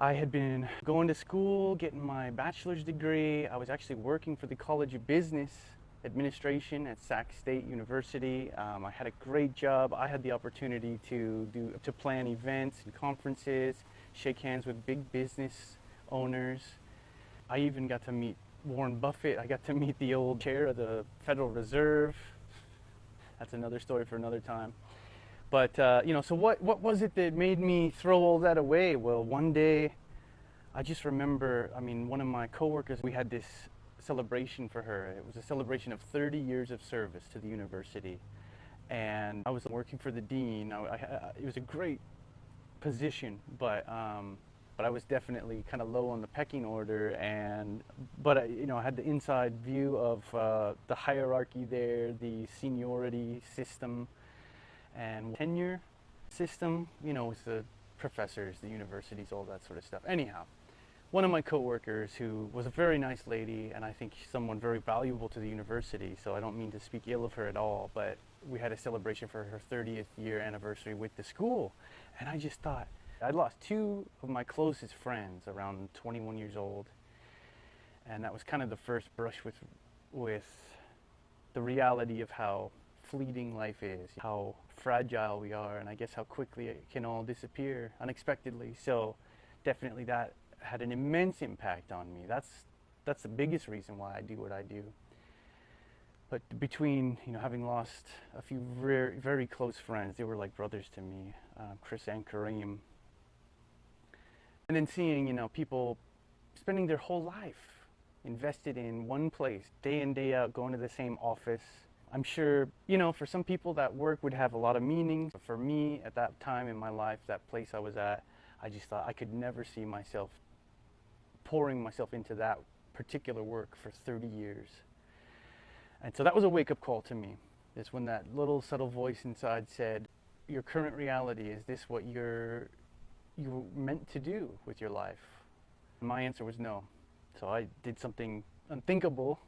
I had been going to school, getting my bachelor's degree. I was actually working for the College of Business Administration at Sac State University. I had a great job. I had the opportunity to plan events and conferences, shake hands with big business owners. I even got to meet Warren Buffett. I got to meet the old chair of the Federal Reserve. That's another story for another time. But so what was it that made me throw all that away? Well, one day, I just remember. One of my coworkers, we had this celebration for her. It was a celebration of 30 years of service to the university, and I was working for the dean. It was a great position, but I was definitely kind of low on the pecking order, but I had the inside view of the hierarchy there, the seniority system and tenure system, with the professors, the universities, all that sort of stuff. Anyhow, one of my coworkers, who was a very nice lady, and I think someone very valuable to the university, so I don't mean to speak ill of her at all, but we had a celebration for her 30th year anniversary with the school, and I just thought, I'd lost two of my closest friends around 21 years old, and that was kind of the first brush with the reality of how fleeting life is, how fragile we are, and I guess how quickly it can all disappear unexpectedly. So definitely that had an immense impact on me. That's the biggest reason why I do what I do. But between having lost a few very, very close friends, they were like brothers to me, Chris and Kareem, and then seeing people spending their whole life invested in one place, day in, day out, going to the same office. I'm sure, for some people that work would have a lot of meaning. For me, at that time in my life, that place I was at, I just thought I could never see myself pouring myself into that particular work for 30 years. And so that was a wake-up call to me. It's when that little subtle voice inside said, your current reality, is this what you're meant to do with your life? My answer was no. So I did something unthinkable.